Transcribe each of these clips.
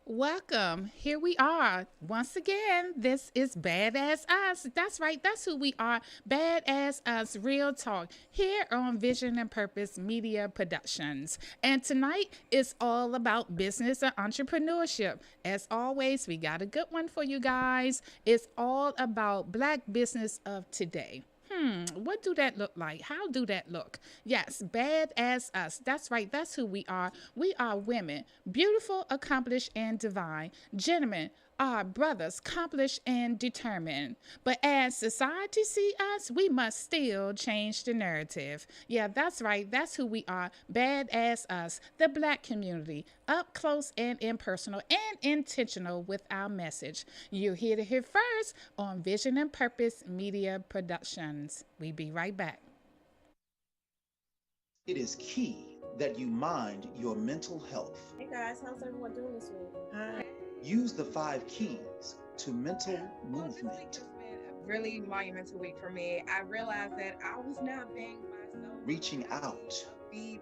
Welcome. Here we are. Once again, this is Badass Us. That's right. That's who we are. Badass Us Real Talk here on Vision and Purpose Media Productions. And tonight is all about business and entrepreneurship. As always, we got a good one for you guys. It's all about black business of today. What do that look like? How do that look? Yes, bad as us. That's right. That's who we are. We are women, beautiful, accomplished, and divine. Gentlemen are brothers, accomplished and determined. But as society see us, we must still change the narrative. Yeah, that's right. That's who we are. Bad as us, the black community, up close and impersonal and intentional with our message. You're here to hear first on Vision and Purpose Media Productions. We be right back. It is key that you mind your mental health. Hey guys, how's everyone doing this week? Hi. Use the five keys to mental Well, this week movement. has been a really monumental week for me. I realized that I was not being myself, Reaching my out. upbeat,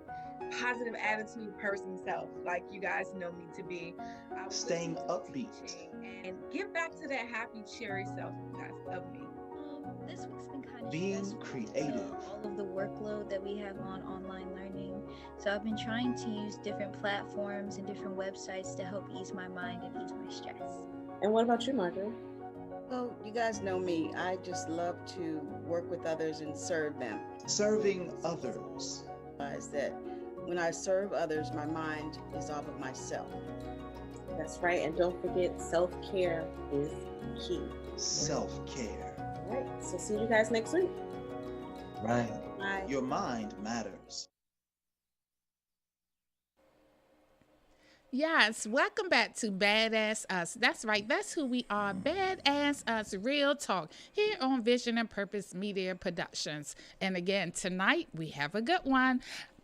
positive attitude person self, like you guys know me to be. I was Staying listening to the upbeat. teaching and get back to that happy, cheery self you guys of me. This week's been kind of Being stressful creative. all of the workload that we have on online learning. So I've been trying to use different platforms and different websites to help ease my mind and ease my stress. And what about you, Margaret? Well, you guys know me. I just love to work with others and serve them. Serving others. Realize that when I serve others, my mind is off of myself. That's right. And don't forget, self-care is key. Self-care. All right. So see you guys next week. Right. Bye. Your mind matters. Yes, welcome back to Badass Us. That's right, that's who we are. Badass Us Real Talk here on Vision and Purpose Media Productions. And again, tonight we have a good one.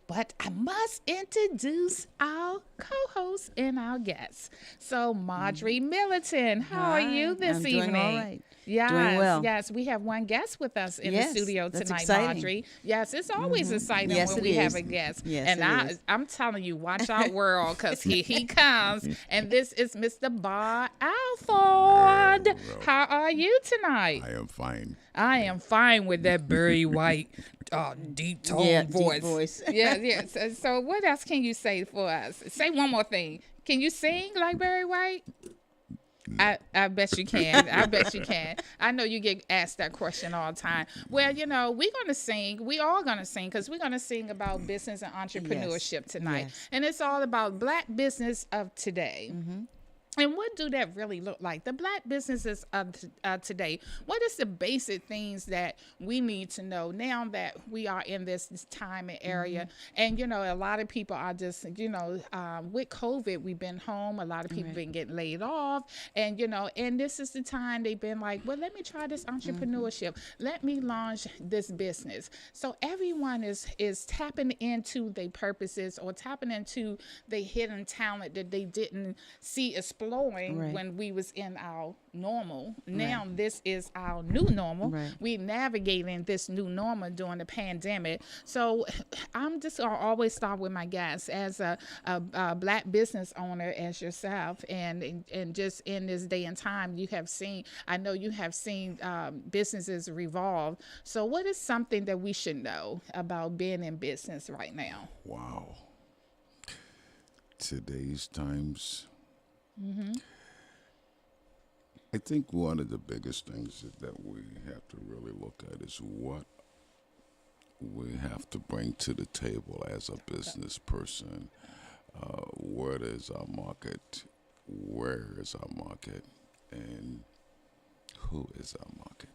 But I must introduce our co-host and our guests. So, Marjorie Militant, how are you this I'm evening? doing all right. Yes, Doing well. yes, we have one guest with us in Yes, the studio that's tonight, exciting. Marjorie. Yes, it's always exciting Yes, when it we have is. a guest. Yes, and it is. I'm telling you, watch out, world, because here he comes. And this is Mr. Bar Alford. Well, How are you tonight? I am fine. I am fine with that Barry White, deep tone Yeah, deep voice. voice. Yes, yes. So what else can you say for us? Say one more thing. Can you sing like Barry White? I bet you can. I bet you can. I know you get asked that question all the time. Well, we're going to sing. We all going to sing because we're going to sing about business and entrepreneurship tonight. Yes. And it's all about black business of today. And what do that really look like? The black businesses of today, what is the basic things that we need to know now that we are in this time and area? And, a lot of people are just, with COVID, we've been home. A lot of people been getting laid off. And, and this is the time they've been like, well, let me try this entrepreneurship. Let me launch this business. So everyone is tapping into their purposes or tapping into the hidden talent that they didn't see exploding Right. when we was in our normal. Now this is our new normal. Right. We navigating this new normal during the pandemic. So I'm just gonna always start with my guests as a black business owner as yourself, and just in this day and time you have seen. I know you have seen businesses revolve. So what is something that we should know about being in business right now? Wow. Today's times. I think one of the biggest things that we have to really look at is what we have to bring to the table as a business person. What is our market? Where is our market? And who is our market?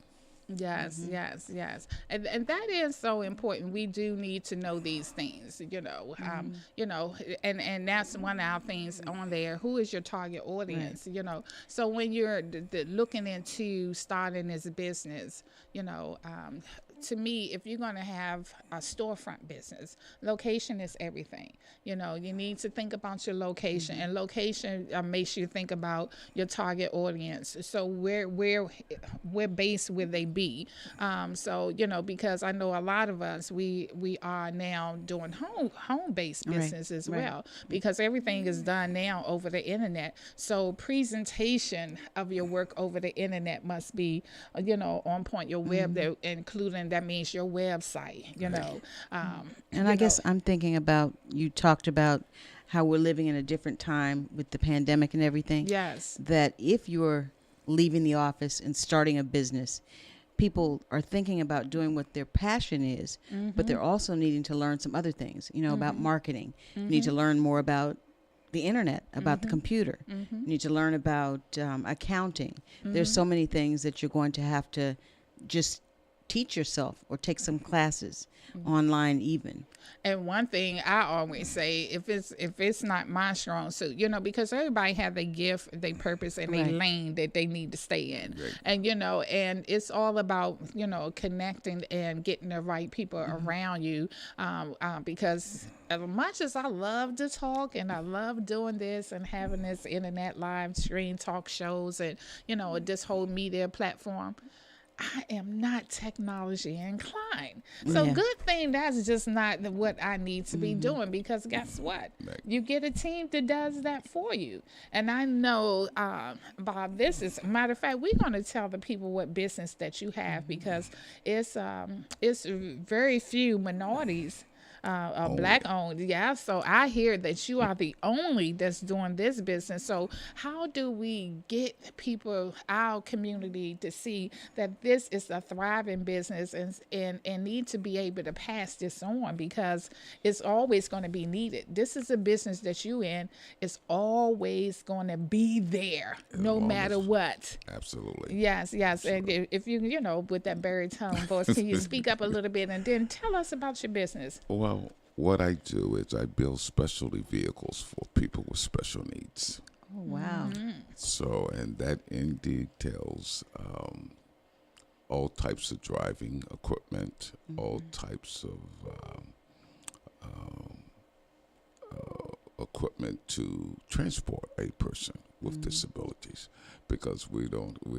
Yes, yes, yes, and that is so important. We do need to know these things, and that's one of our things on there. Who is your target audience? So when you're looking into starting this business, to me, if you're going to have a storefront business, location is everything. You know, you need to think about your location, and location makes you think about your target audience. So where base will they be? So, you know, because I know a lot of us, we are now doing home based business as well, because everything is done now over the internet. So presentation of your work over the internet must be, you know, on point. Your web, including, that means your website, you know. And I guess I'm thinking about, you talked about how we're living in a different time with the pandemic and everything. Yes. That if you're leaving the office and starting a business, people are thinking about doing what their passion is, but they're also needing to learn some other things, you know, about marketing. You need to learn more about the internet, about the computer. You need to learn about accounting. There's so many things that you're going to have to just teach yourself or take some classes online even. And one thing I always say, if it's not my strong suit, you know, because everybody have their gift, their purpose, and their lane that they need to stay in. And, you know, and it's all about, you know, connecting and getting the right people around you. Because as much as I love to talk and I love doing this and having this internet live stream talk shows and, you know, this whole media platform, I am not technology inclined. So good thing that's just not what I need to be doing, because guess what? You get a team that does that for you. And I know, Bob, this is, matter of fact, we're going to tell the people what business that you have, because it's very few minorities black owned. Yeah. So I hear that you are the only that's doing this business. So how do we get people, our community, to see that this is a thriving business and need to be able to pass this on, because it's always going to be needed. This is a business that you in is always going to be there, no matter what. Absolutely. Yes. Absolutely. And if you know, with that baritone voice, can you speak up a little bit and then tell us about your business? Well, what I do is I build specialty vehicles for people with special needs. Oh, wow. So, and that entails all types of driving equipment, all types of equipment to transport a person with disabilities, because we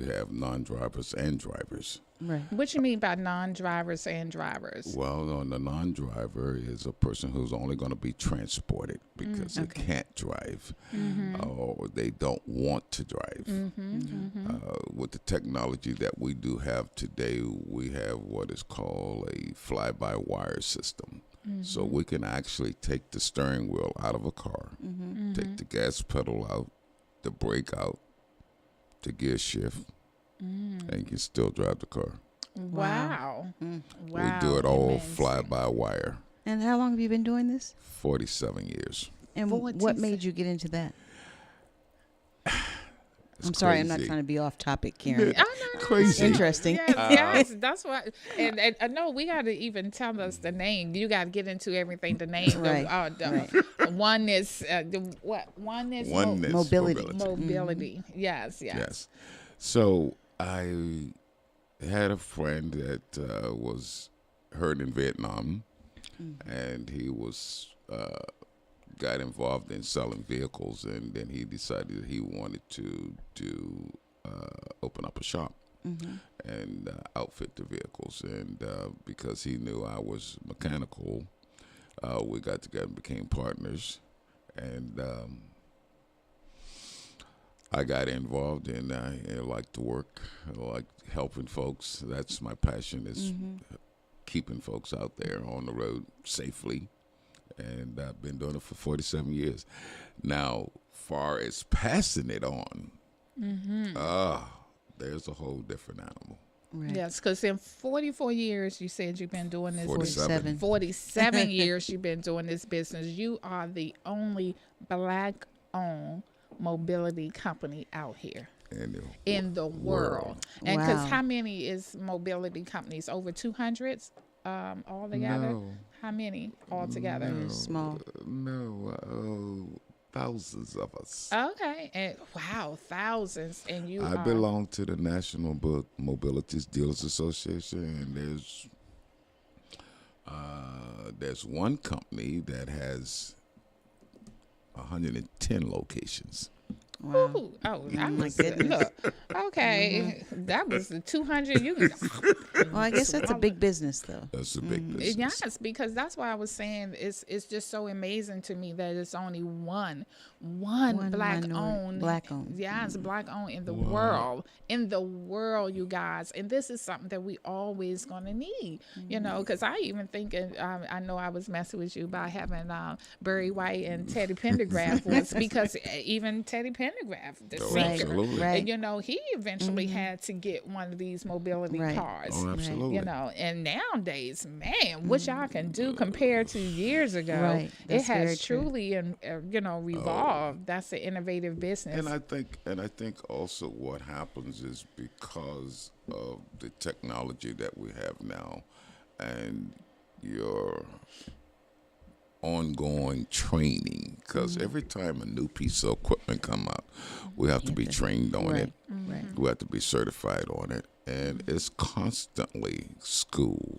have non-drivers and drivers. Right. What you mean by non-drivers and drivers? Well, the non-driver is a person who's only going to be transported because they can't drive, or they don't want to drive. With the technology that we do have today, we have what is called a fly-by-wire system. So we can actually take the steering wheel out of a car, take the gas pedal out, the brake out, the gear shift, and you can still drive the car. Wow. We do it all fly-by-wire. And how long have you been doing this? 47 years. And what made you get into that? I'm sorry, I'm not trying to be off topic, Karen. Crazy. Interesting. Yes, that's why. And no, we got to even tell us the name. You got to get into everything. The name. Oneness. Oneness. Mobility. Yes. So I had a friend that was hurt in Vietnam, and he was got involved in selling vehicles, and then he decided that he wanted to open up a shop and outfit the vehicles. And because he knew I was mechanical, we got together and became partners. And I got involved, and I like to work. I like helping folks. That's my passion, is keeping folks out there on the road safely. And I've been doing it for 47 years. Now, far as passing it on, there's a whole different animal. Right. Yes, because in 44 years, you said you've been doing this. 47. 47 years you've been doing this business. You are the only black-owned mobility company out here in the world. And because how many is mobility companies? Over 200 altogether? No. How many altogether? No, Small. Thousands of us. Okay. And wow, thousands. And I belong to the National Mobility Dealers Association, and there's There's one company that has 110 locations. Wow. Ooh, oh, that my was goodness. look. Okay, that was the 200. You can. Well, I guess that's a big business, though. That's a big business. Yes, because that's why I was saying it's just so amazing to me that it's only one black owned. Black owned. Yes, black owned in the Wow. world, you guys. And this is something that we always gonna need, you know. Because I even thinking, I know I was messing with you by having Barry White and Teddy Pendergraft was because even Teddy Pendergraft, the Oh, singer, absolutely. Right. and you know he eventually had to get one of these mobility Right. cars. Oh, absolutely. You know, and nowadays, man, what y'all can do compared to years ago, Right. it That's very has true. truly, revolved. That's an innovative business. And I think also what happens is because of the technology that we have now, and your ongoing training, because every time a new piece of equipment come out, we have to be trained on it. Right. We have to be certified on it, and it's constantly school.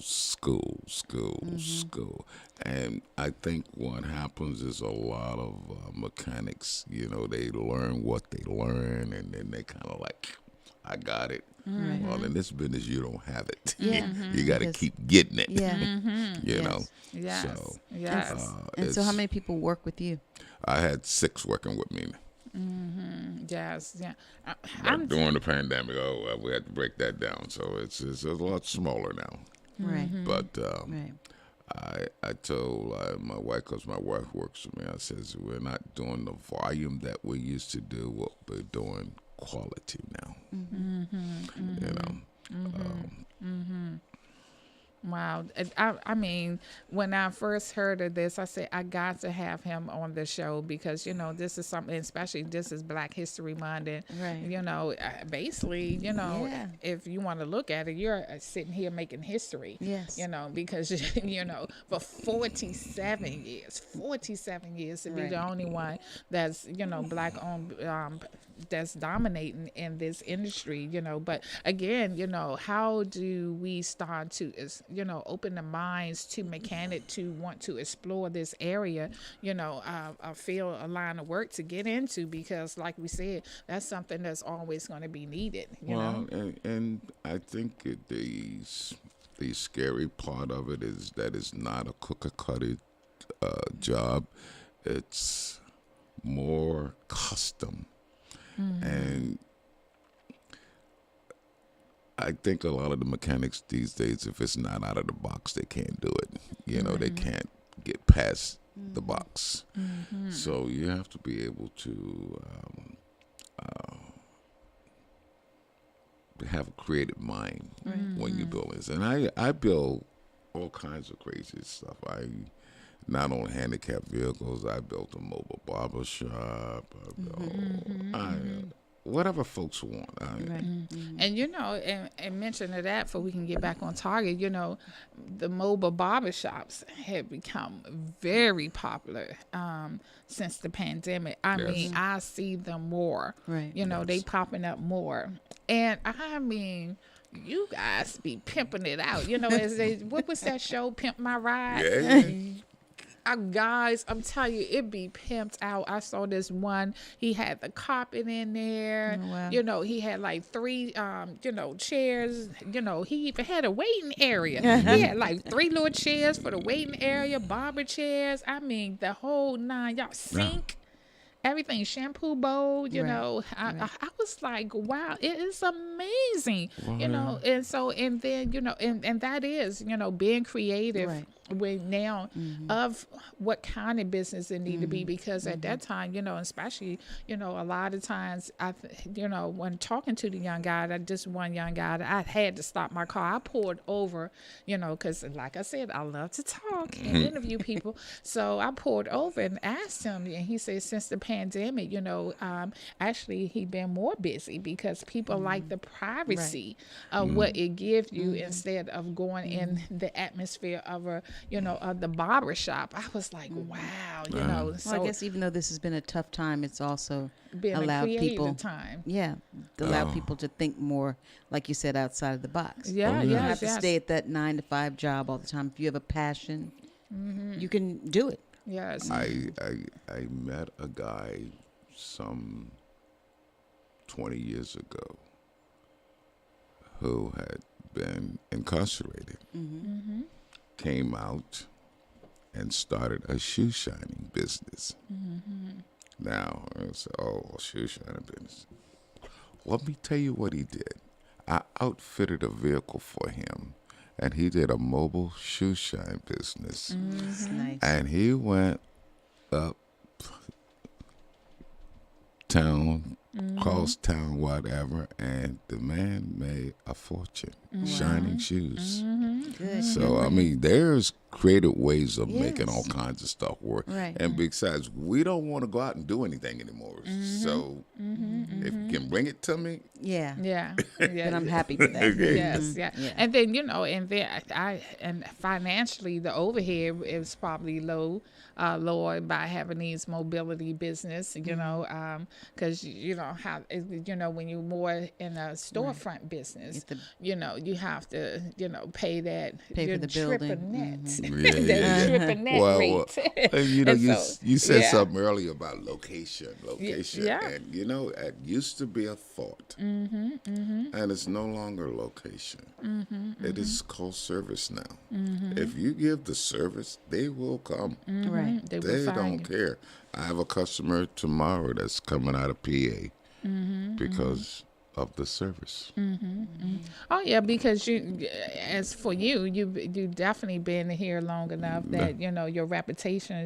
And I think what happens is a lot of mechanics, they learn what they learn, and then they kind of like, I got it. Well, in this business, you don't have it. Yeah. You got to Yes. keep getting it. Yeah. You Yes. know. yes, So, yes, And so, how it's- many people work with you? I had 6 working with me. yes, yeah. But during the pandemic, we had to break that down. So it's a lot smaller now. Right. But Right. I told my wife, because my wife works with me, I says, we're not doing the volume that we used to do. What we're doing quality now. You know. Wow. I mean, when I first heard of this, I said, I got to have him on the show because, this is something, especially this is Black History Month. And, Right. basically, Yeah. if you want to look at it, you're sitting here making history. Yes. Because, for 47 years to be Right. the only one that's, Black owned, that's dominating in this industry, But again, how do we start to, open the minds to mechanic to want to explore this area, a field, a line of work to get into, because like we said, that's something that's always going to be needed, you know? And I think the scary part of it is that it's not a cookie-cutter job. It's more custom. And I think a lot of the mechanics these days, if it's not out of the box, they can't do it. They can't get past the box. So you have to be able to have a creative mind when you build this. And I build all kinds of crazy stuff. I not only handicapped vehicles, I built a mobile barber shop. I built, whatever folks want. Right. And and mention of that, before we can get back on target, the mobile barbershops have become very popular since the pandemic. I Yes. mean, I see them more. Right. They popping up more. And I mean, you guys be pimping it out. As what was that show, Pimp My Ride? Yeah. Guys, I'm telling you, it be pimped out. I saw this one. He had the carpet in there. Oh, wow. He had like 3, chairs. He even had a waiting area. He had like 3 little chairs for the waiting area, barber chairs. I mean, the whole 9. Y'all sink. Everything, shampoo bowl, I was like, wow, it is amazing, and so, and then, and that is, being creative Right. with now of what kind of business it need to be, because at that time, especially, a lot of times when talking to the young guy, just one young guy, I had to stop my car. I pulled over, because like I said, I love to talk and interview people. So I pulled over and asked him, and he said, since the pandemic, actually he been more busy because people like the privacy of what it gives you instead of going in the atmosphere of of the barber shop. I was like, wow, Well, so I guess even though this has been a tough time, it's also being a allowed creative people, time. yeah, to allow people to think more, like you said, outside of the box. Yeah, Oh, You yeah. don't yes, have to yes. stay at that 9 to 5 job all the time. If you have a passion, you can do it. Yes. I met a guy some 20 years ago who had been incarcerated, came out and started a shoe shining business. Now, I said, oh, a shoe shining business. Let me tell you what he did. I outfitted a vehicle for him, and he did a mobile shoe shine business. It's nice. And he went up town, cross town, whatever, and the man made a fortune shining shoes. Good. So, I mean, there's creative ways of making all Yes. kinds of stuff work. Right. And besides, we don't want to go out and do anything anymore. So, if you can bring it to me, Yeah. Yeah. Yeah. Then I'm happy with that. Yes, yeah. Yeah. And then and then and financially the overhead is probably lower by having these mobility business, because how when you're more in a storefront business, you have to pay that Pay for the building. triple net, Yeah, that yeah. triple net Well, rate. and And you so, you said yeah. something earlier about location, yeah. and it used to be a thought, and it's no longer location. It is called service now. If you give the service, they will come. Right. They will They find don't you. care. I have a customer tomorrow that's coming out of PA because of the service. Oh yeah, because as for you definitely been here long enough that your reputation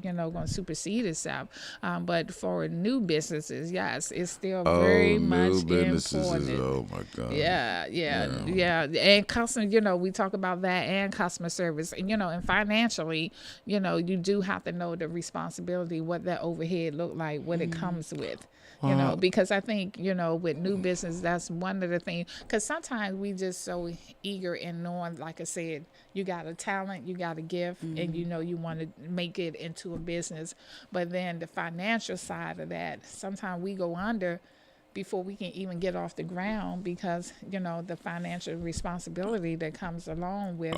going to supersede itself. But for new businesses, yes, it's still very much new businesses important. oh my God. Yeah, and customer. We talk about that and customer service, and financially, you do have to know the responsibility, what that overhead look like, what it comes with. Because I think, with new business, that's one of the things, because sometimes we just so eager in knowing, like I said, you got a talent, you got a gift, and you want to make it into a business. But then the financial side of that, sometimes we go under before we can even get off the ground, because the financial responsibility that comes along with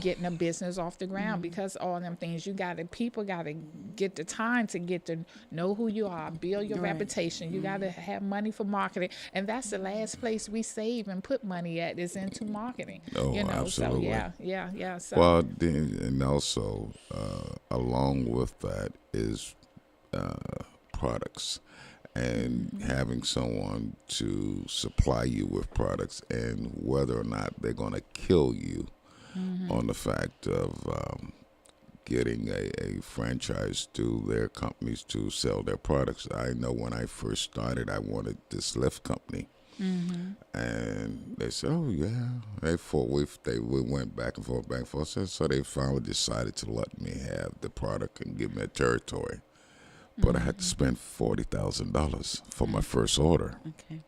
getting a business off the ground, because all them things people got to get the time to get to know who you are, build your reputation. You got to have money for marketing, and that's the last place we save and put money at, is into marketing. Absolutely. So yeah. So Well, then, and also along with that is products, and having someone to supply you with products, and whether or not they're going to kill you on the fact of getting a franchise to their companies to sell their products. I know when I first started, I wanted this lift company. And they said, "Oh yeah." We went back and forth. So they finally decided to let me have the product and give me a territory. But I had to spend $40,000 for my first order. Okay.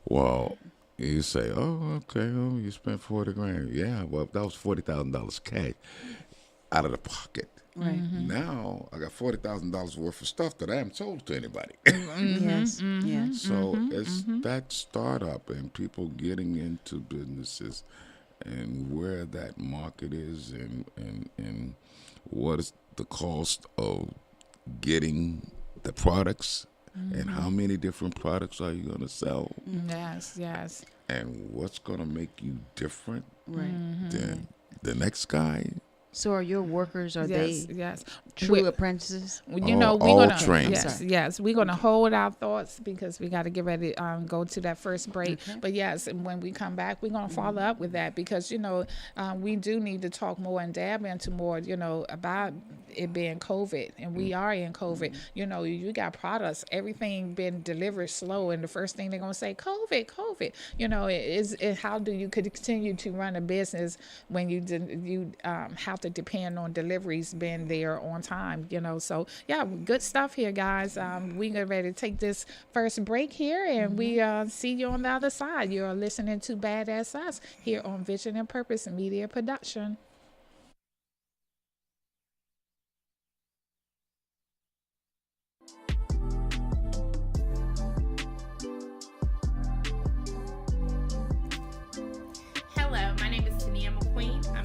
Well, you say, "Oh, okay. Oh, you spent 40 grand." Yeah, well, that was $40,000 cash out of the pocket. Right. Now I got $40,000 worth of stuff that I haven't sold to anybody. Yes. Yes. So it's that startup and people getting into businesses, and where that market is, and what is the cost of getting the products, and how many different products are you going to sell, yes. and what's going to make you different Right. than the next guy. So are your workers, are they Yes. true apprentices? We're all gonna trained. yes, we're gonna hold our thoughts, because we got to get ready to go to that first break. Okay. But yes, and when we come back, we're gonna follow up with that, because we do need to talk more and dab into more about it being COVID, and we are in COVID. You got products, everything been delivered slow, and the first thing they're gonna say, COVID. How do you continue to run a business when you have to depend on deliveries being there on time, so yeah, good stuff here, guys. We get ready to take this first break here, and we see you on the other side. You're listening to B.A.A.D.A.S.S Us here on Vision and Purpose Media Production.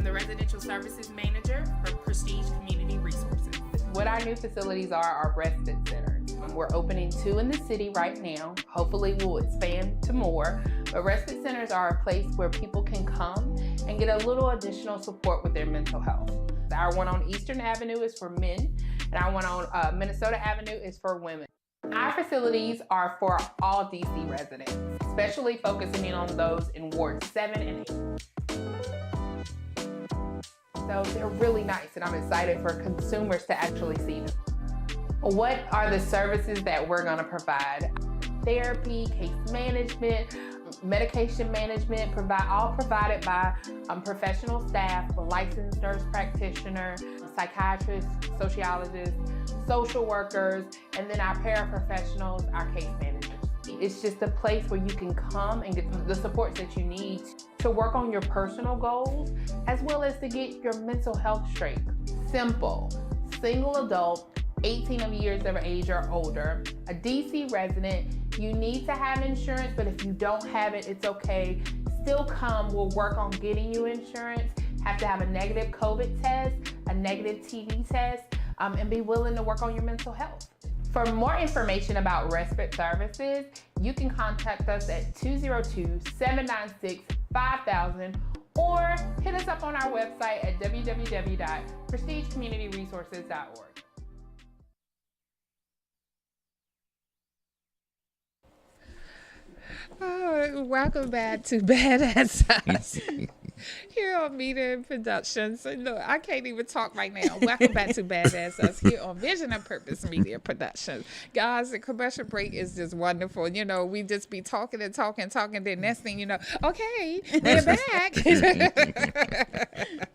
the Residential Services Manager for Prestige Community Resources. What our new facilities are respite centers. We're opening 2 in the city right now. Hopefully we'll expand to more. But respite centers are a place where people can come and get a little additional support with their mental health. Our one on Eastern Avenue is for men, and our one on Minnesota Avenue is for women. Our facilities are for all DC residents, especially focusing in on those in Ward 7 and 8. So they're really nice, and I'm excited for consumers to actually see them. What are the services that we're going to provide? Therapy, case management, medication management, all provided by professional staff, a licensed nurse practitioner, psychiatrists, sociologists, social workers, and then our paraprofessionals, our case managers. It's just a place where you can come and get the supports that you need to work on your personal goals, as well as to get your mental health straight. Simple, single adult, 18 years of age or older, a DC resident. You need to have insurance, but if you don't have it, it's okay. Still come, we'll work on getting you insurance. Have to have a negative COVID test, a negative TB test, and be willing to work on your mental health. For more information about respite services, you can contact us at 202-796-5000 or hit us up on our website at www.prestigecommunityresources.org. Oh, welcome back to B.A.A.D.S.S Us. Here on Media Productions. Look, I can't even talk right now. Welcome back to B.A.A.D.S.S Us here on Vision and Purpose Media Productions. Guys, the commercial break is just wonderful. You know, we just be talking and talking. Then next thing you know, okay, we're back.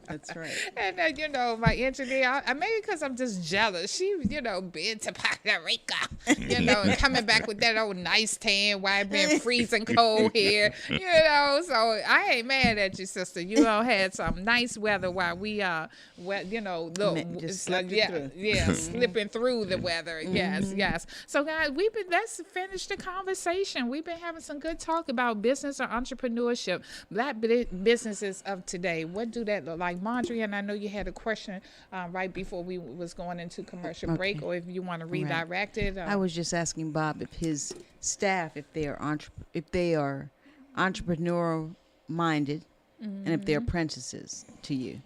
That's right. And you know, my engineer, maybe because I'm just jealous. She, been to Puerto Rico, and coming back with that old nice tan, while it been freezing cold here, So I ain't mad at you, sister. You all had some nice weather while we just slipping through. Slipping through the weather. Yes. So guys, let's finish the conversation. We've been having some good talk about business or entrepreneurship, Black businesses of today. What do that look like, Marjorie? And I know you had a question right before we was going into commercial break, or if you want to redirect it. I was just asking Bob if his staff, if they are entrepreneurial minded, and if they're apprentices to you.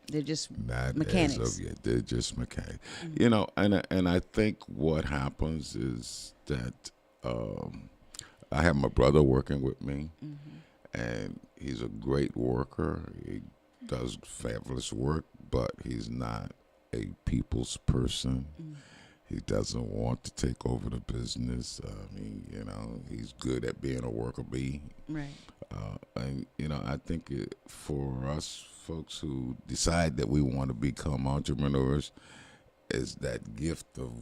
They're just mechanics. As of yet. They're just mechanics. And I think what happens is that I have my brother working with me, and he's a great worker. He does fabulous work, but he's not a people's person. He doesn't want to take over the business. He's good at being a worker bee. Right. And I think for us folks who decide that we want to become entrepreneurs, is that gift of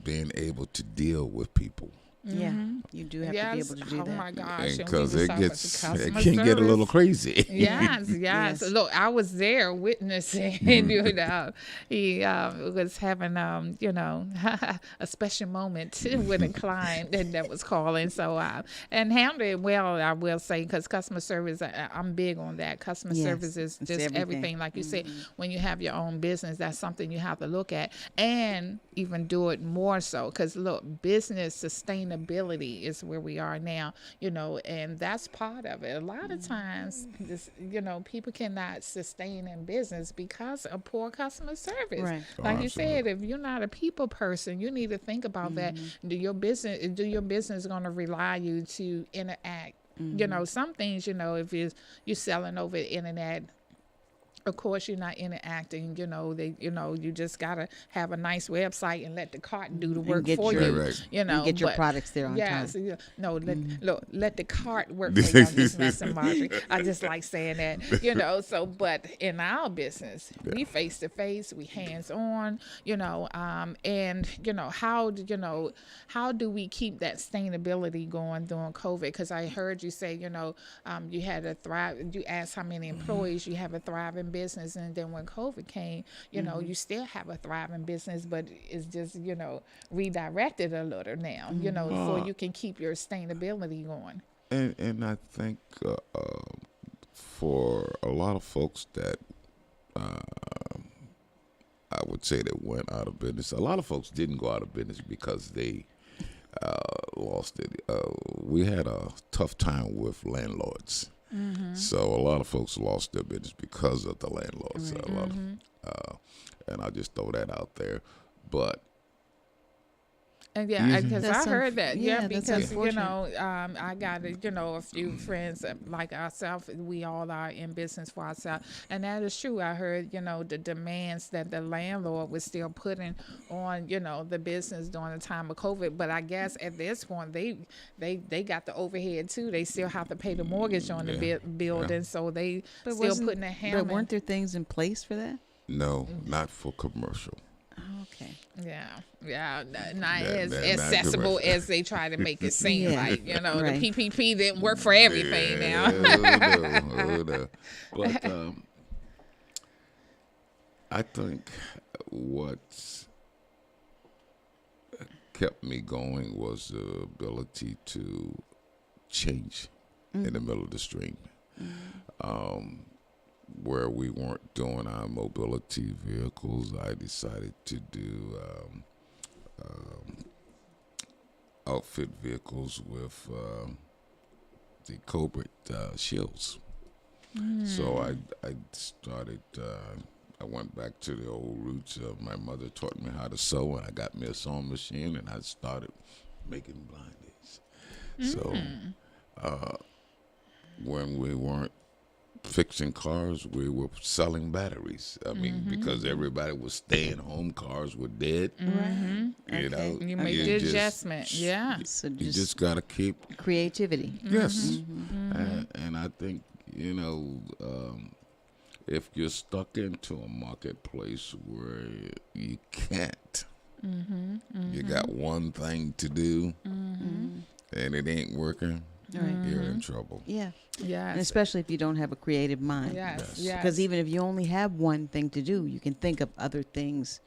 being able to deal with people. Yeah, you do have to be able to do that. Oh my gosh! Because it can get a little crazy. Yes. Look, I was there witnessing. He was having a special moment with a client that was calling. So and handled it well, I will say, because customer service, I'm big on that. Customer service is just everything. Like you said, when you have your own business, that's something you have to look at, and even do it more so. Because look, business sustainability is where we are now, and that's part of it. A lot of times, people cannot sustain in business because of poor customer service. Right. Like you said, if you're not a people person, you need to think about that. Do your business going to rely you to interact? Some things, if you're selling over the internet, of course, you're not interacting. You just gotta have a nice website and let the cart do the work for you. Right. And get your products there on time. Let the cart work for you. I'm just messing, Marjorie. I just like saying that. But in our business, we face to face, we hands on. And how do we keep that sustainability going during COVID? Because I heard you say, you had a thrive. You asked how many employees you have a thriving business, and then when COVID came, you still have a thriving business, but it's just redirected a little now, so you can keep your sustainability going. And I think for a lot of folks that I would say that went out of business, a lot of folks didn't go out of business because they lost it. We had a tough time with landlords. So a lot of folks lost their business because of the landlords. Right. A lot and I just throw that out there. But And yeah, because That's I heard that. yeah, Yeah, that's because unfortunate. I got a few friends like ourselves. We all are in business for ourselves, and that is true. I heard the demands that the landlord was still putting on the business during the time of COVID. But I guess at this point they got the overhead too. They still have to pay the mortgage on the building, so they still putting a hammer. But weren't there things in place for that? no, not for commercial. Okay. Yeah, not That- as that- not accessible commercial. as they try to make it seem Yeah. like. Right. The PPP didn't work for everything now. No. But I think what kept me going was the ability to change in the middle of the stream. Where we weren't doing our mobility vehicles, I decided to do outfit vehicles with the Cobra shields. So I started. I went back to the old roots of my mother taught me how to sew, and I got me a sewing machine, and I started making blindies. So when we weren't fixing cars, we were selling batteries. I mean, because everybody was staying home, cars were dead. You know, You make the adjustment. Yeah. So you just gotta keep creativity. yes, and I think if you're stuck into a marketplace where you can't, you got one thing to do, and it ain't working, you're in trouble. Yeah. Yes. And especially if you don't have a creative mind. Yes. Because even if you only have one thing to do, you can think of other things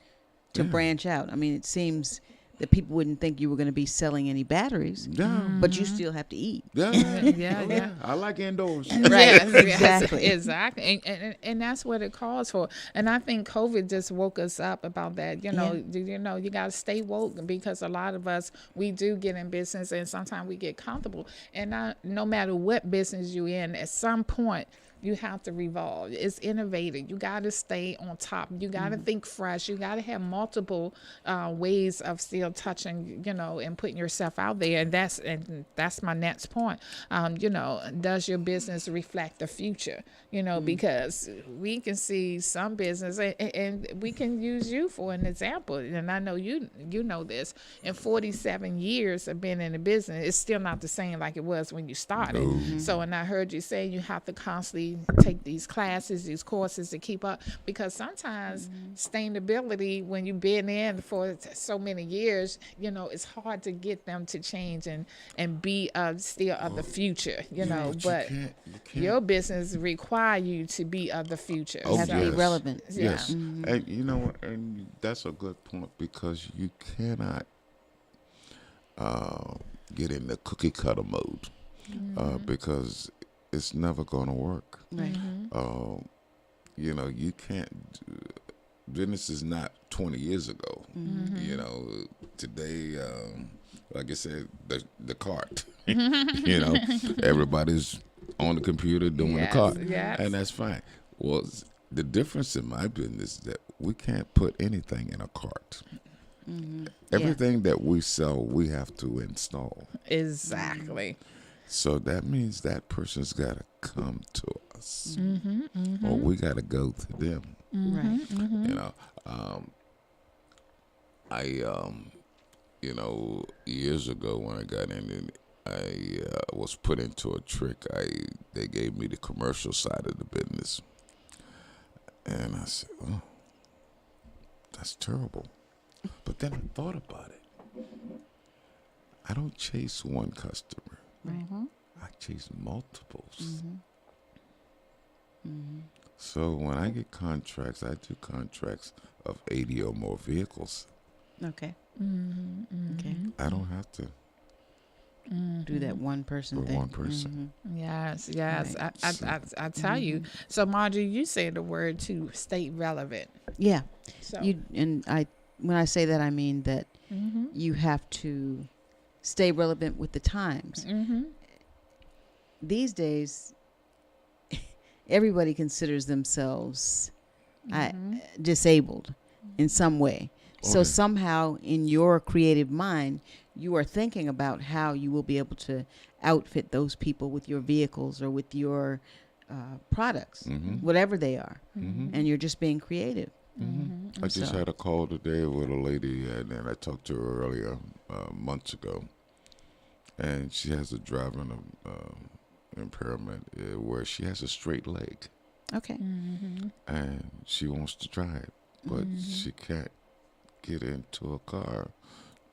to branch out. I mean, it seems that people wouldn't think you were going to be selling any batteries, but you still have to eat. Yeah. I like indoors. Right, exactly. exactly, and that's what it calls for. And I think COVID just woke us up about that. You got to stay woke, because a lot of us, we do get in business, and sometimes we get comfortable. And no matter what business you're in, at some point you have to revolve. It's innovative. You got to stay on top. You got to think fresh. You got to have multiple ways of still touching, and putting yourself out there. And that's my next point. Does your business reflect the future? Because we can see some business, and we can use you for an example. And I know you know this. In 47 years of being in the business, it's still not the same like it was when you started. So, and I heard you say you have to constantly take these classes, these courses to keep up, because sometimes sustainability, when you've been in for so many years, it's hard to get them to change and be still of the future, but you can't. your business require you to be of the future. Oh, Have to be yes. relevant. Yes, and you know what? And that's a good point, because you cannot get in the cookie cutter mode, because it's never going to work. Right. You can't. Business is not 20 years ago. Today, like I said, the cart. Everybody's on the computer doing the cart, and that's fine. Well, the difference in my business is that we can't put anything in a cart. Everything that we sell, we have to install. Exactly. So that means that person's got to come to us, or we got to go to them. Right. Years ago when I got in, I was put into a trick. They gave me the commercial side of the business, and I said, "Oh, that's terrible." But then I thought about it. I don't chase one customer. I chase multiples. So when I get contracts, I do contracts of 80 or more vehicles. Okay. I don't have to do that one person For thing. one person. Yes. Right. I tell you. So, Margie, you said the word to stay relevant. Yeah. So, When I say that, I mean that you have to stay relevant with the times. These days, everybody considers themselves disabled in some way. So Okay. somehow in your creative mind, you are thinking about how you will be able to outfit those people with your vehicles or with your products, whatever they are. And you're just being creative. I just So- had a call today with a lady, and I talked to her earlier, months ago, and she has a driving impairment where she has a straight leg, Okay. and she wants to drive, but she can't get into a car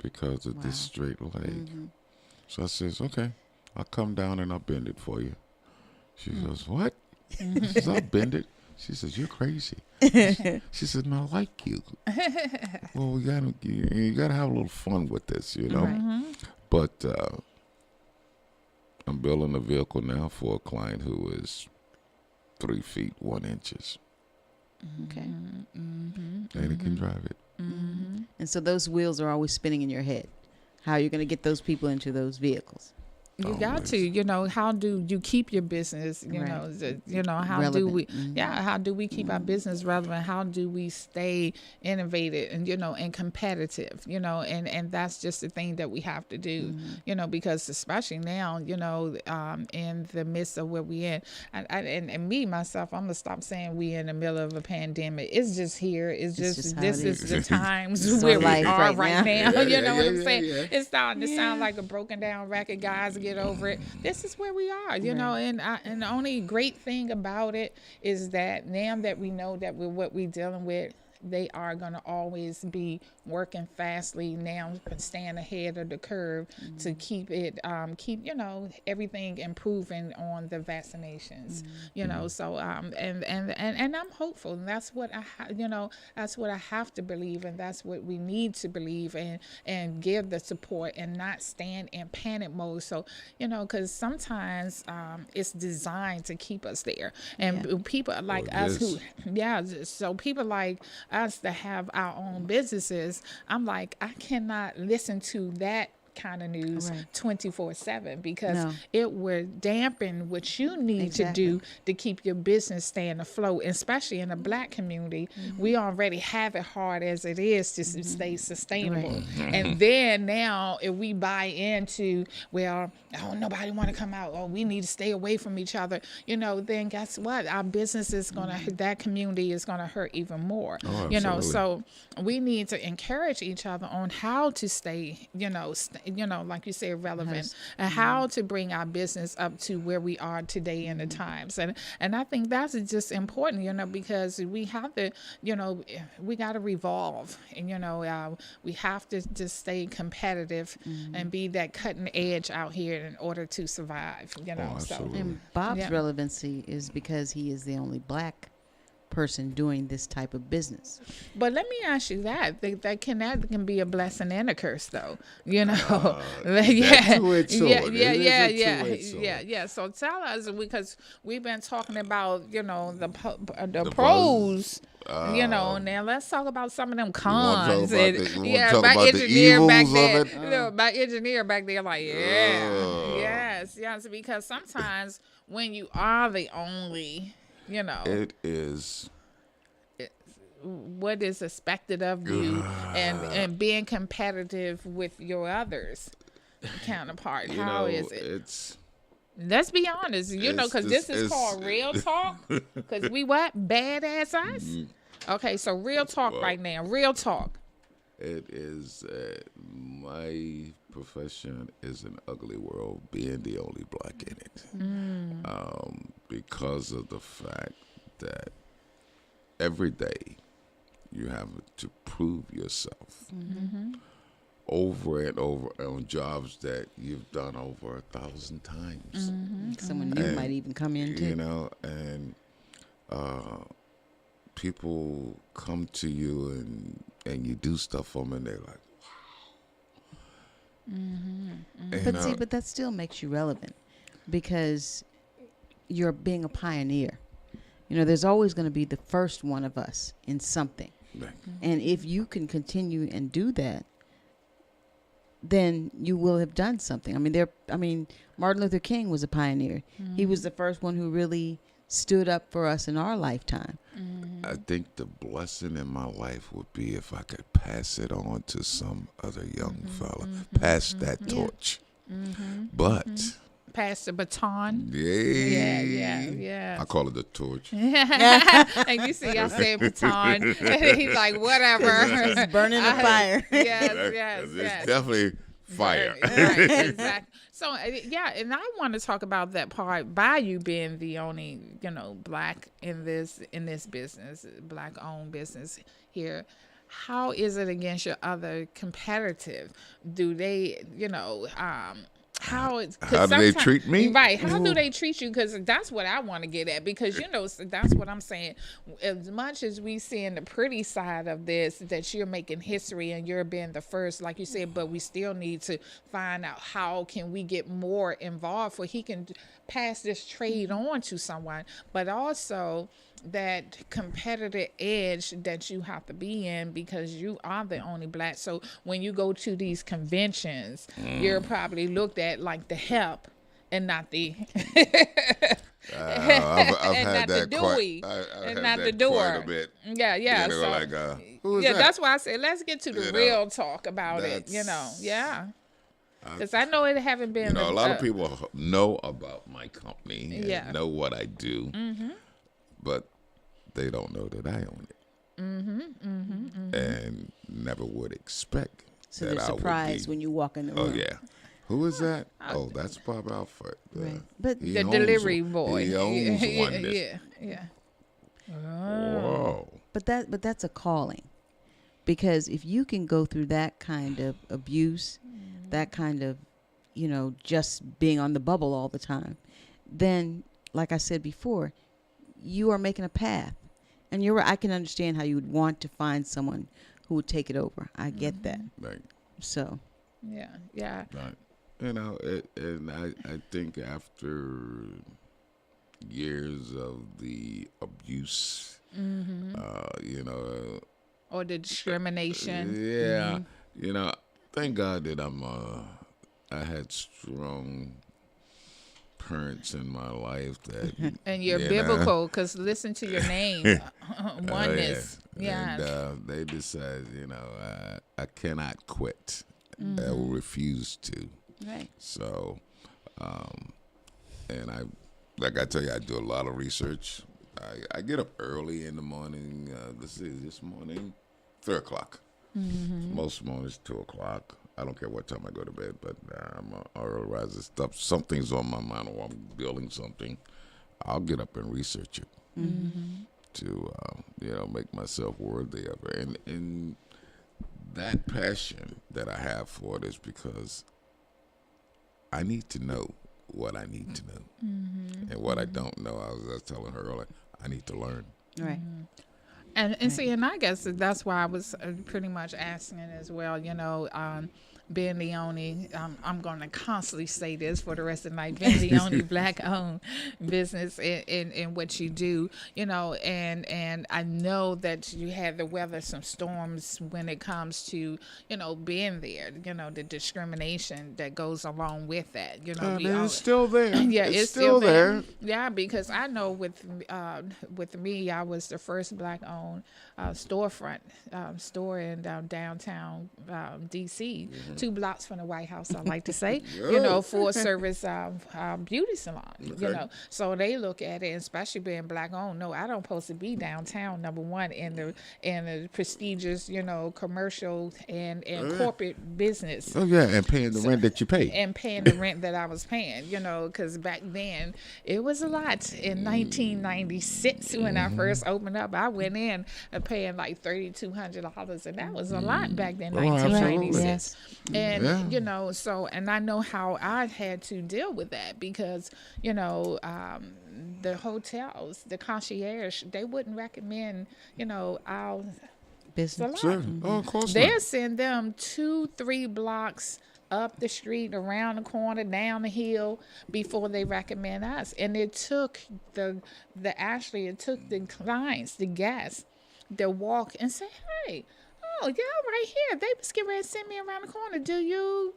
because of this straight leg. So I says, okay, I'll come down and I'll bend it for you. She goes, what? She says, I'll bend it. She says, you're crazy. She said, no, I like you. Well, you gotta have a little fun with this, you know. Right. But I'm building a vehicle now for a client who is 3 feet 1 inches, Okay. and he can drive it. And so those wheels are always spinning in your head. How are you going to get those people into those vehicles? You got to, how do you keep your business, Right. how do we, Relevant. how do we keep our business relevant? How do we stay innovative and, and competitive, and that's just the thing that we have to do, because especially now, in the midst of where we in, and me, myself, I'm going to stop saying we in the middle of a pandemic. It's just here. It's just how this it is is. the times It's where our we life are right now. now. You know what I'm Yeah, saying? yeah. It's starting to sound like a broken down record, guys. Get over it. This is where we are, and the only great thing about it is that now that we know that what we're dealing with, they are going to always be working fastly now, staying ahead of the curve to keep it, everything improving on the vaccinations, So, and I'm hopeful, and that's what that's what I have to believe, and that's what we need to believe, and give the support and not stand in panic mode. So, because sometimes it's designed to keep us there, and people like us so people like us that have our own businesses, I'm like, I cannot listen to that kind of news 24/7 because it would dampen what you need to do to keep your business staying afloat, especially in the Black community. We already have it hard as it is to stay sustainable, and then now if we buy into, well, oh, nobody want to come out, oh, we need to stay away from each other, then guess what, our business is gonna that community is gonna hurt even more. So we need to encourage each other on how to stay, like you said, relevant, and how to bring our business up to where we are today in the times. And I think that's just important, because we have to, we got to revolve, and, we have to just stay competitive and be that cutting edge out here in order to survive, so. Absolutely. And Bob's relevancy is because he is the only Black person doing this type of business. But let me ask you that can be a blessing and a curse, though. So tell us, because we've been talking about the pros. Now let's talk about some of them cons. My engineer back there. My engineer back there, like, yes, because sometimes when you are the only, it is what is expected of you, and being competitive with your others counterpart. How is it? Let's be honest, because this is called real talk. Because we badass us. Okay, so real talk right now. Real talk. It is my profession is an ugly world, being the only Black in it, because of the fact that every day you have to prove yourself over and over on jobs that you've done over 1,000 times. Someone new might even come in too. And people come to you and you do stuff for them, and they're like, wow. But see, but that still makes you relevant because you're being a pioneer. You know, there's always going to be the first one of us in something. Right. And if you can continue and do that, then you will have done something. I mean, Martin Luther King was a pioneer. He was the first one who really stood up for us in our lifetime. I think the blessing in my life would be if I could pass it on to some other young fella, pass that torch. But Pass the baton. yeah, I call it the torch. And you see, I said baton. And he's like, whatever. It's burning the fire. Yes. It's definitely fire. Right, exactly. So, and I want to talk about that part by you being the only, black in this business, black-owned business here. How is it against your other competitive? Do they, how do they treat me? Right. How do they treat you? Because that's what I want to get at. Because, that's what I'm saying. As much as we see in the pretty side of this, that you're making history and you're being the first, like you said, but we still need to find out how can we get more involved so he can pass this trade on to someone. But also that competitive edge that you have to be in because you are the only black. So when you go to these conventions, you're probably looked at like the help and not the I've and had not the that quite, Dewey I've and had not that the door. quite a bit. Yeah. They were So like, who is that? that's why I said let's get to the real talk about it. Yeah. Because I know it haven't been. A lot of people know about my company and know what I do, but they don't know that I own it, and never would expect. So that they're I would surprised be. when you walk in the room. Oh yeah, who is that? Oh, that's Bob Alford. Right. But he the owns delivery one. boy. He owns one. Yeah. Whoa. But that's a calling, because if you can go through that kind of abuse, that kind of, just being on the bubble all the time, then, like I said before, you are making a path. And you're right, I can understand how you would want to find someone who would take it over. I get that. Right. So. Yeah. Right. And I think after years of the abuse, Or the discrimination. Yeah. Thank God that I had strong parents in my life that and you're biblical, because listen to your name, oneness. And they decided, I cannot quit. I will refuse to. Right. So, and like I tell you, I do a lot of research. I get up early in the morning. This morning, 3:00. Most mornings 2:00. I don't care what time I go to bed, but I'm an early riser. Something's on my mind, or I'm building something. I'll get up and research it to make myself worthy of it. And that passion that I have for it is because I need to know what I need to know, and what I don't know. I was telling her earlier, I need to learn. Right. And see, and I guess that's why I was pretty much asking as well, being the only, I'm going to constantly say this for the rest of the night, being the only black-owned business in what you do, and I know that you had to weather some storms when it comes to, being there, the discrimination that goes along with that, It's still there. Yeah, it's still there. Yeah, because I know with me, I was the first black-owned storefront store in downtown D.C., 2 blocks from the White House, I like to say, full service beauty salon, So they look at it, especially being black-owned. No, I don't supposed to be downtown, number one, in the prestigious, commercial and corporate business. Oh, yeah, and paying the rent that you pay. And paying the rent that I was paying, because back then it was a lot. In 1996, when I first opened up, I went in paying like $3,200, and that was a lot back then, 1996. Yes. And, so, and I know how I had to deal with that because, the hotels, the concierge, they wouldn't recommend, our business. salon. Sure. Oh, of course They'll not. send them 2-3 blocks up the street, around the corner, down the hill before they recommend us. And it took the clients, the guests, to walk and say, hey, oh, y'all right here. They was getting ready to send me around the corner.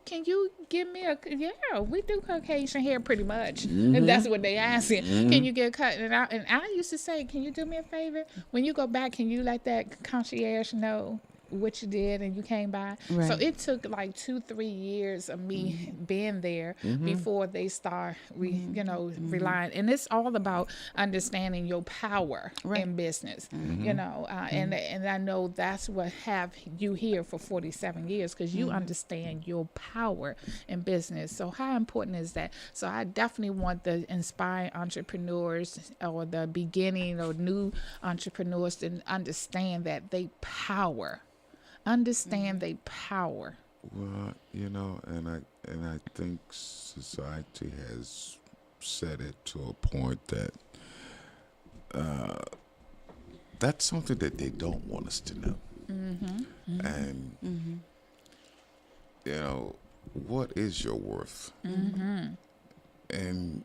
Can you give me yeah, we do Caucasian hair pretty much. And that's what they asking. Can you get a cut? And I used to say, can you do me a favor? When you go back, can you let that concierge know what you did and you came by? Right. So it took like 2-3 years of me being there before they start relying. And it's all about understanding your power in business, and I know that's what have you here for 47 years, because you understand your power in business. So how important is that? So I definitely want the inspiring entrepreneurs or the beginning or new entrepreneurs to understand that they power. Understand their power. Well, and I think society has set it to a point that that's something that they don't want us to know. And what is your worth? And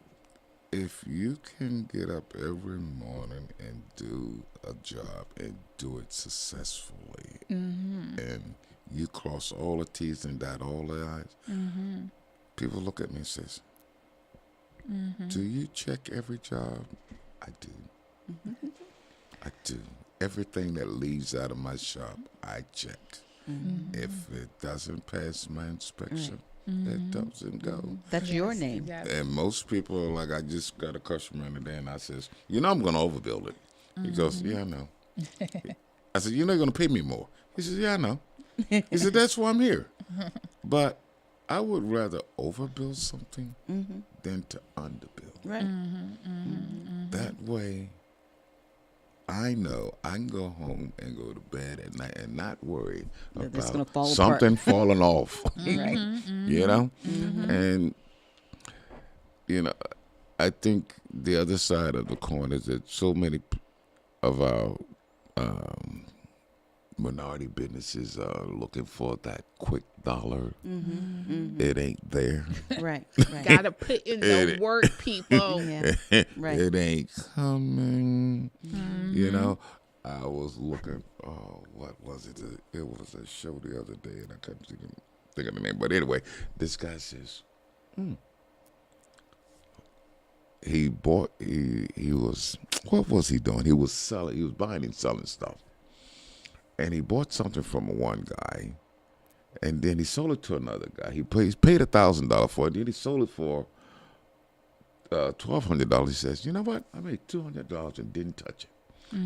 if you can get up every morning and do a job and do it successfully, and you cross all the T's and dot all the I's, people look at me and says, do you check every job? I do. I do. Everything that leaves out of my shop, I check. If it doesn't pass my inspection, it doesn't go. That's your name. Yes. And most people are like, I just got a customer today, and I says, I'm going to overbuild it. He goes, yeah, I know. I said, you're not going to pay me more. He says, yeah, I know. He said, that's why I'm here. But I would rather overbuild something than to underbuild. Right. That way, I know I can go home and go to bed at night and not worry That's about fall something apart. falling off. Right. And I think the other side of the coin is that so many of our minority businesses are looking for that quick dollar. It ain't there. Right. Gotta put in the work, people. Right. It ain't coming. I was looking, what was it? It was a show the other day, and I couldn't think of the name. But anyway, this guy says, he was, what was he doing? He was buying and selling stuff. And he bought something from one guy, and then he sold it to another guy. He paid $1,000 for it. Then he sold it for $1,200. He says, you know what? I made $200 and didn't touch it.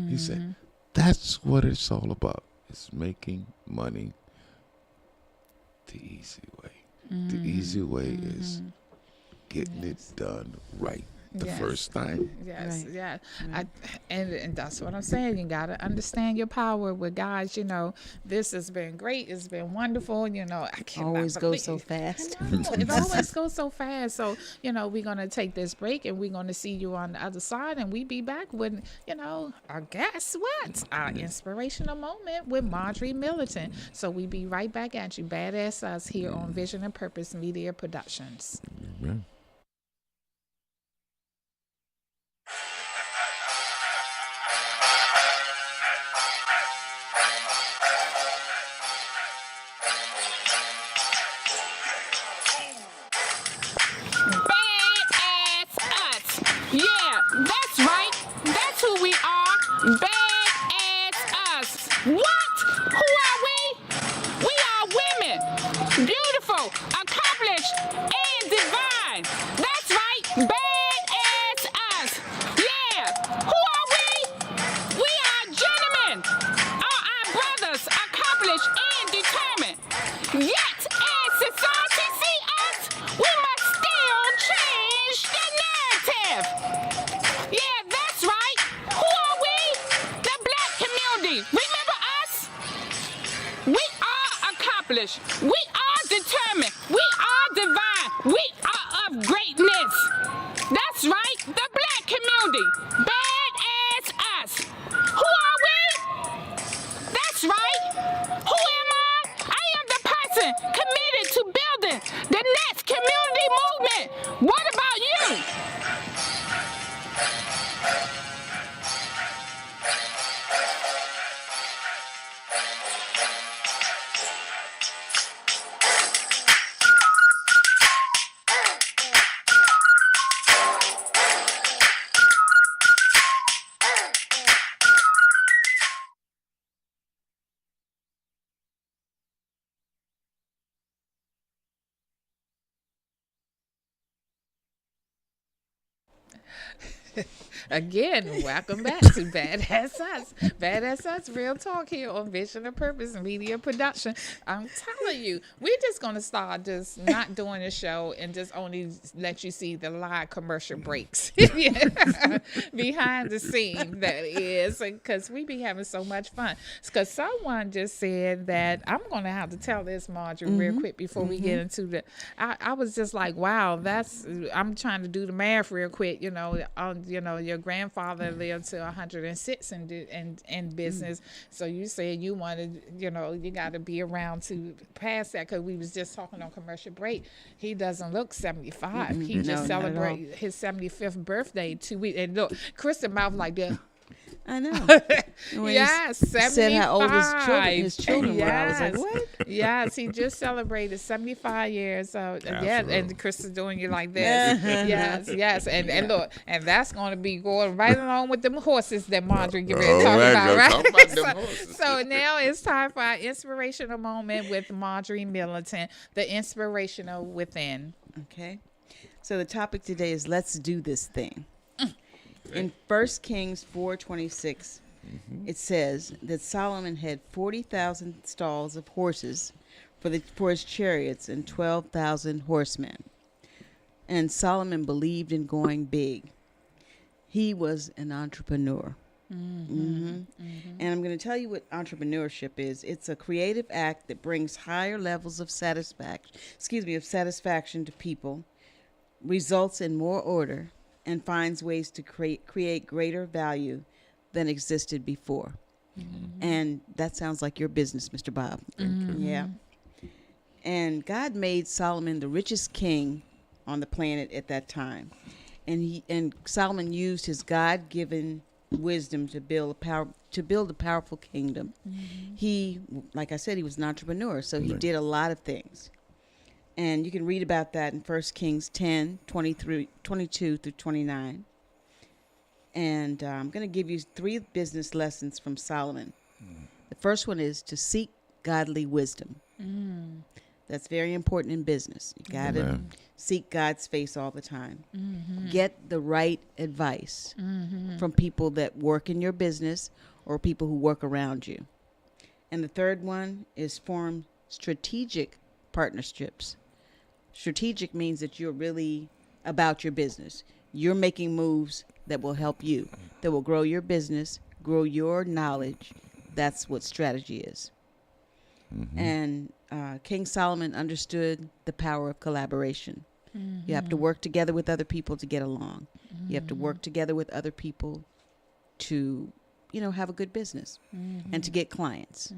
He said, that's what it's all about. It's making money the easy way. The easy way is getting it done right the first time. Yes, Right. yeah. Right. And that's what I'm saying. You got to understand your power with guys. This has been great. It's been wonderful. I can't Always goes so fast. It always goes so fast. So, we're going to take this break, and we're going to see you on the other side, and we be back with, our guess what? Our inspirational moment with Marjorie Militant. So we be right back at you. B.A.A.D.A.S. Us here on Vision and Purpose Media Productions. Amen. B.A.A.D.A.S Us. Yeah, that's right. That's who we are. B.A.A.D.A.S Us. What? Who are we? We are women. Beautiful, accomplished, and divine. That's right. B.A.A.D.A.S Us. Yeah. Who are we? We are gentlemen. Our brothers, accomplished and determined. Yet, as society see us, we must still change the narrative. Yeah, that's right. Who are we? The Black community. Remember us? We are accomplished. We are determined. We are divine. We are of greatness. What about you? Again, welcome back to Badass Us. Badass Us, real talk here on Vision and Purpose Media Production. I'm telling you, we're just going to start just not doing the show and just only let you see the live commercial breaks. Yeah. Behind the scene, that is, because we be having so much fun. Because someone just said that, I'm going to have to tell this, Marjorie, real quick before we get into the, I was just like, wow, I'm trying to do the math real quick, your grandfather lived to 106 in business. So you said you wanted, you got to be around to pass that, because we was just talking on commercial break. He doesn't look 75. He just celebrated his 75th birthday 2 weeks. And look, Kristen mouth like that. I know. Yes, 75. Said how old his children were. I was like, what? Yes, he just celebrated 75 years. So yeah, and Chris is doing you like this. Yes, and look, and that's going to be going right along with them horses that Marjorie get ready to talk about, right? So now it's time for our inspirational moment with Marjorie Militant, the inspirational within. Okay, so the topic today is let's do this thing. In 1 Kings 4:26, it says that Solomon had 40,000 stalls of horses for his chariots and 12,000 horsemen. And Solomon believed in going big. He was an entrepreneur. And I'm going to tell you what entrepreneurship is. It's a creative act that brings higher levels of satisfaction to people, results in more order, and finds ways to create greater value than existed before. And that sounds like your business, Mr. Bob. Yeah. And God made Solomon the richest king on the planet at that time. And Solomon used his God-given wisdom to build a powerful kingdom. He, like I said, he was an entrepreneur, so he did a lot of things. And you can read about that in 1 Kings 10, 22 through 29. And I'm going to give you 3 business lessons from Solomon. The first one is to seek godly wisdom. That's very important in business. You got to seek God's face all the time. Get the right advice from people that work in your business or people who work around you. And the third one is form strategic partnerships. Strategic means that you're really about your business. You're making moves that will help you, that will grow your business, grow your knowledge. That's what strategy is. And King Solomon understood the power of collaboration. You have to work together with other people to get along. You have to work together with other people to, have a good business and to get clients.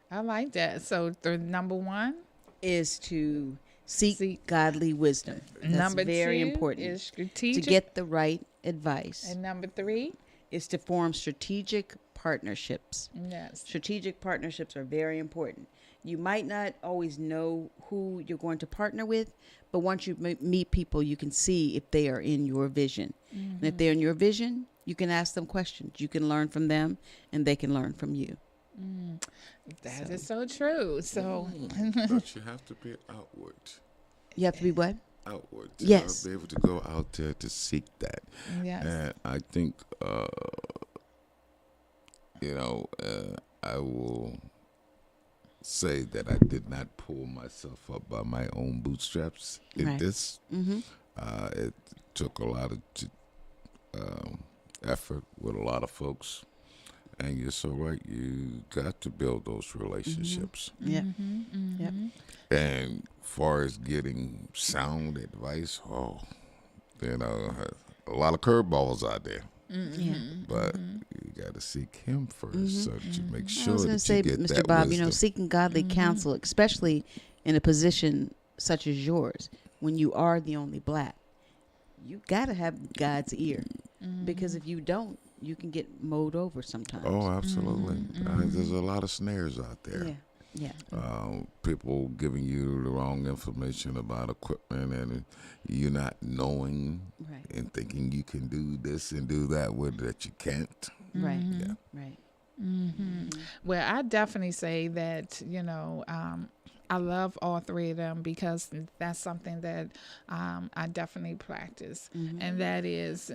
I like that. So the number 1 is to seek godly wisdom. That's number very 2 important. is strategic. To get the right advice. And number 3 is to form strategic partnerships. Yes. Strategic partnerships are very important. You might not always know who you're going to partner with, but once you meet people, you can see if they are in your vision. And if they're in your vision, you can ask them questions. You can learn from them, and they can learn from you. That is so true. So, But you have to be outward. You have to be what? Outward. Yes. Be able to go out there to seek that. yes. And I think, I will say that I did not pull myself up by my own bootstraps in this. It took a lot of effort with a lot of folks. And you're so right. You got to build those relationships. Yeah. Yep. And far as getting sound advice, a lot of curveballs out there. But you got to seek him first so to make sure that you get Mr. that Bob, wisdom. seeking godly counsel, especially in a position such as yours, when you are the only black, you got to have God's ear. Because if you don't, you can get mowed over sometimes. Oh, absolutely. There's a lot of snares out there. Yeah. People giving you the wrong information about equipment and you not knowing and thinking you can do this and do that with that you can't. Right. Yeah. Right. Well, I definitely say that, I love all three of them because that's something that I definitely practice. And that is,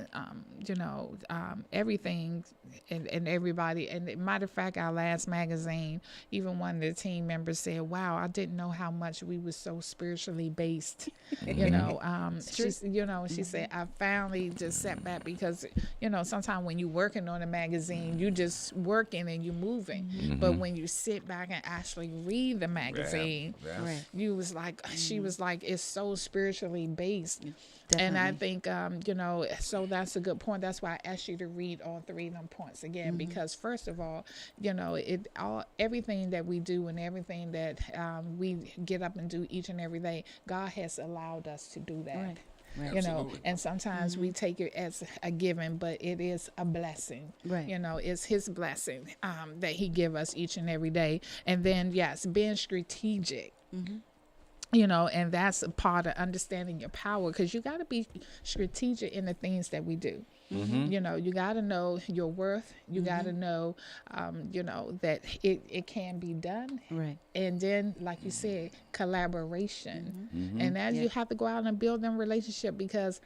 everything and everybody. And matter of fact, our last magazine, even one of the team members said, wow, I didn't know how much we were so spiritually based. She said, I finally just sat back because, sometimes when you're working on a magazine, you just working and you moving. But when you sit back and actually read the magazine, you was like, she was like, it's so spiritually based. And I think, so that's a good point. That's why I asked you to read all three of them points again, because first of all, everything that we do and everything that we get up and do each and every day, God has allowed us to do that. Absolutely. And sometimes we take it as a given, but it is a blessing. It's his blessing that he give us each and every day. And then, yes, being strategic. And that's a part of understanding your power, because you got to be strategic in the things that we do. You got to know your worth. You got to know, that it can be done. And then, like you said, collaboration. And as you have to go out and build them relationship, because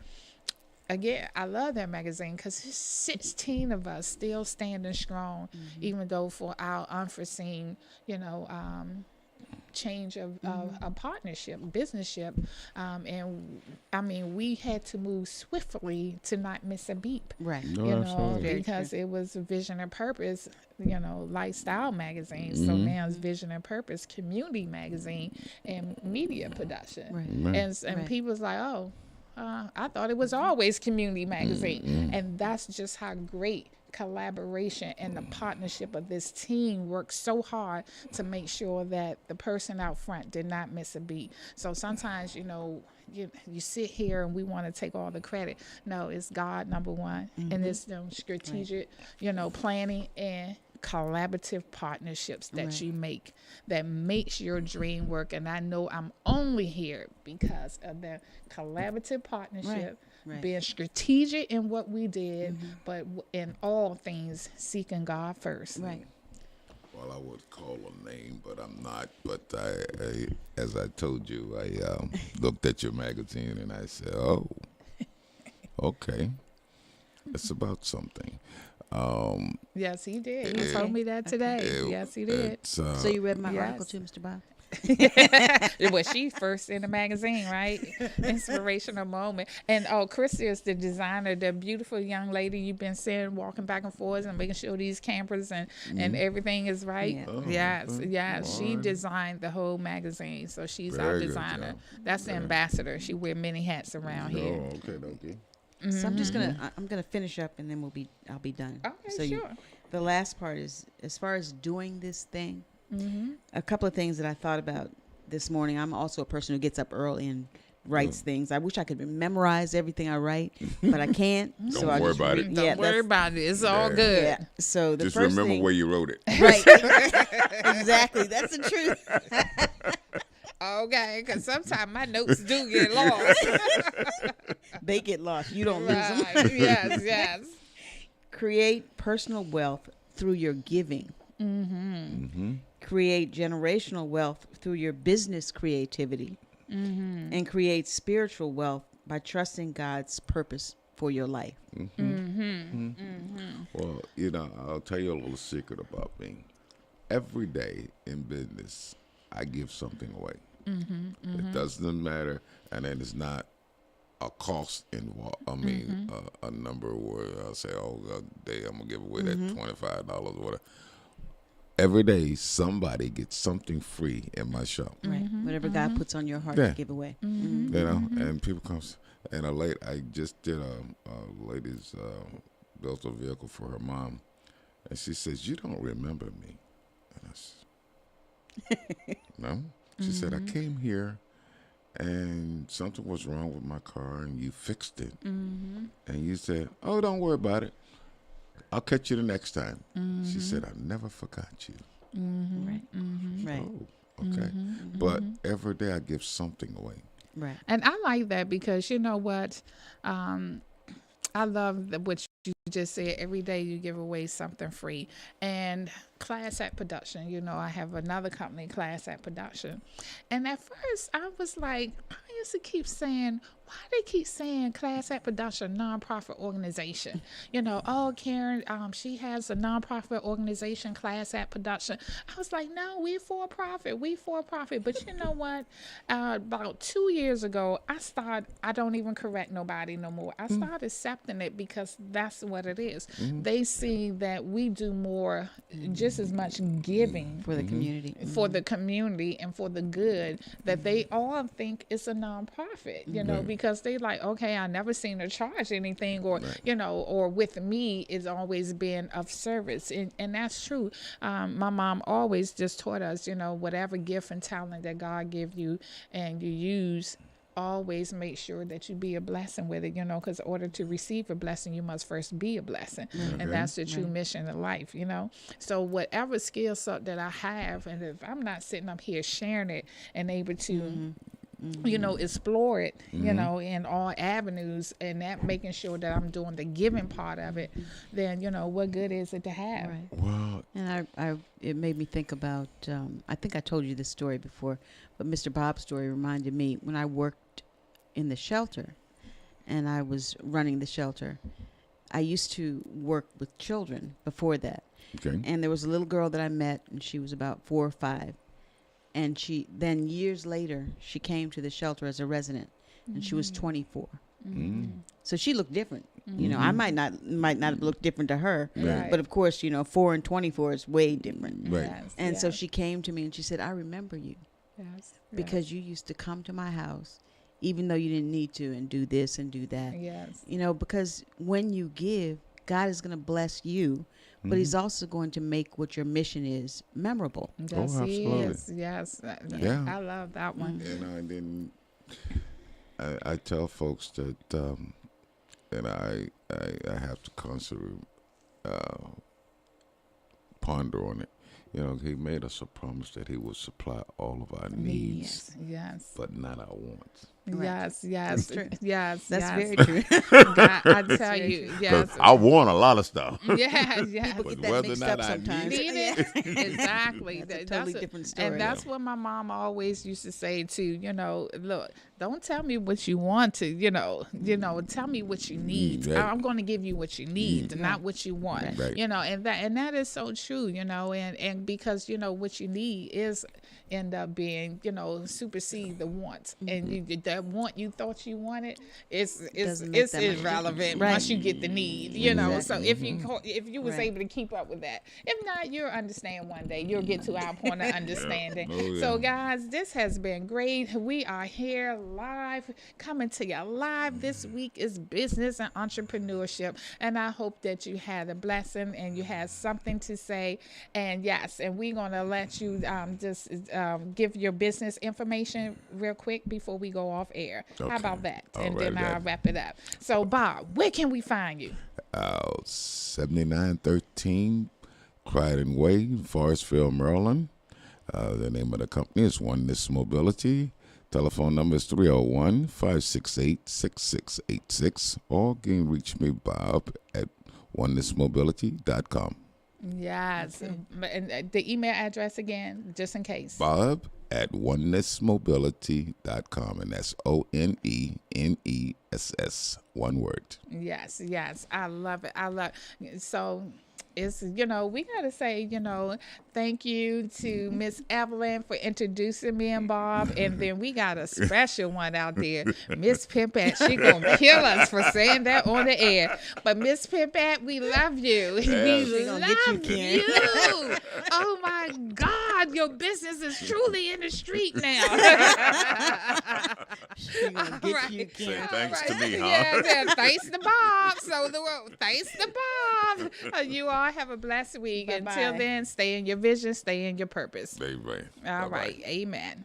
again, I love that magazine because there's 16 of us still standing strong, even though for our unforeseen, change of a partnership, businessship. And I mean, we had to move swiftly to not miss a beat. Because it was Vision and Purpose, lifestyle magazine. So now it's Vision and Purpose community magazine and media production. And people's like, oh, I thought it was always community magazine. And that's just how great collaboration and the partnership of this team worked so hard to make sure that the person out front did not miss a beat. So sometimes, you sit here and we want to take all the credit. No, it's God, number one. And it's them strategic, planning and collaborative partnerships that you make that makes your dream work. And I know I'm only here because of the collaborative partnership, being strategic in what we did, but in all things seeking God first. Well, I would call a name, but I'm not. But I as I told you, I looked at your magazine and I said, oh, okay, it's about something. Yes, he did. He told me that today. Yes, he did. So you read my article too, Mr. Bob? Well, she first in the magazine, right? Inspirational moment. And Chrissy is the designer, the beautiful young lady you've been seeing walking back and forth and making sure these campers and everything is right. She designed the whole magazine, so she's our designer. That's the ambassador. She wear many hats around here. Okay. So I'm just gonna finish up and then I'll be done. Okay, so sure. The last part is, as far as doing this thing, a couple of things that I thought about this morning. I'm also a person who gets up early and writes things. I wish I could memorize everything I write, but I can't. Don't worry about it. Don't worry about it. It's all good. Yeah. So the just first remember thing, where you wrote it. Right. Exactly. That's the truth. Okay, because sometimes my notes do get lost. They get lost. You don't lose them. Yes. Create personal wealth through your giving. Create generational wealth through your business creativity. And create spiritual wealth by trusting God's purpose for your life. Well, I'll tell you a little secret about me. Every day in business, I give something away. It doesn't matter, and it is not a cost involved. I mean, a number where I'll say, oh, day I'm going to give away that $25 or whatever. Every day, somebody gets something free in my shop. Right. Whatever God puts on your heart to give away. And people come, and I just did a lady's built a vehicle for her mom, and she says, you don't remember me. And I said, no. She said, I came here and something was wrong with my car, and you fixed it, and you said, "Oh, don't worry about it. I'll catch you the next time." She said, "I never forgot you." Right. Right. Oh, okay. But every day I give something away. Right. And I like that because you know what? I love what you just said. Every day you give away something free. And Class Act Production, you know, I have another company, Class Act Production. And at first I was like, I used to keep saying, why they keep saying Class Act Production, nonprofit organization? You know, oh, Karen, she has a nonprofit organization, Class Act Production. I was like, no, we for profit. But you know what? About 2 years ago, I don't even correct nobody no more. I started accepting it because that's what it is. They see that we do more, just as much giving For the community. for the community and for the good, that they all think it's a nonprofit, you know, because they like, okay, I never seen her charge anything, or you know, or with me it's always been of service, and that's true. My mom always just taught us, you know, whatever gift and talent that God give you and you use, always make sure that you be a blessing with it, you know, because in order to receive a blessing, you must first be a blessing. And that's the true mission of life, you know. So whatever skill set that I have, and if I'm not sitting up here sharing it and able to you know, explore it, you know, in all avenues, and that making sure that I'm doing the giving part of it, then, you know, what good is it to have? Right. Well, And it made me think about, I think I told you this story before, but Mr. Bob's story reminded me when I worked in the shelter and I was running the shelter. I used to work with children before that. okay. And there was a little girl that I met, and she was about 4 or 5. And then years later, she came to the shelter as a resident, and she was 24. So she looked different. You know, I might not look different to her, Right. but of course, you know, 4 and 24 is way different. Right. Yes, And so yes, she came to me and she said, "I remember you yes, because you used to come to my house, even though you didn't need to, and do this and do that." yes, You know, because when you give, God is going to bless you, but He's also going to make what your mission is memorable. yes, he absolutely. is. Yes, Yeah. I love that one. You know, and then I tell folks that, and I have to constantly ponder on it. You know, He made us a promise that He would supply all of our needs, Yes, but not our wants. Right. yes, yes, That's true. yes. That's yes. very true. God, I tell very you, true. yes. I want a lot of stuff. Yeah, yeah. People But get that whether or mixed not up I sometimes. Need it? Exactly. That's a totally different story. And that's what my mom always used to say too. You know, look, don't tell me what you want to. You know, tell me what you need. Right. I'm going to give you what you need, not what you want. Right. You know, and that is so true. You know, and because you know what you need is end up being, you know, supersede the wants, and that want you thought you wanted it's Doesn't make that much irrelevant difference. Right. once you get the need, you know. Exactly. So if you was Right. able to keep up with that, if not, you'll understand one day. You'll get to our point of understanding. Oh, yeah. So guys, this has been great. We are here live, coming to you live. This week is business and entrepreneurship, and I hope that you had a blessing and you had something to say. And yes, and we're gonna let you just give your business information real quick before we go off air. How Okay. about that? All And right, then I'll right. wrap it up. So Bob, where can we find you? 7913 Crichton Way, Forestville, Maryland. The name of the company is Oneness Mobility. Telephone number is 301-568-6686, or you can reach me, Bob, at onenessmobility.com. Yes. And the email address again, just in case. Bob at onenessmobility.com, and that's ONENESS, one word. Yes, yes. I love it. So it's, you know, we got to say, you know, thank you to Miss Evelyn for introducing me and Bob. And then we got a special one out there, Miss Pimpette. She going to kill us for saying that on the air. But Miss Pimpette, we love you. We gonna love get you, Ken. you. Oh, my God. Your business is truly in the street now. She's gonna get Right. you, Say Ken. thanks to me, huh? Yeah, thanks to Bob. So thanks to Bob. You all have a blessed week. Bye-bye. Until then, stay in your vision, stay in your purpose. Amen. All Bye-bye. right. Amen.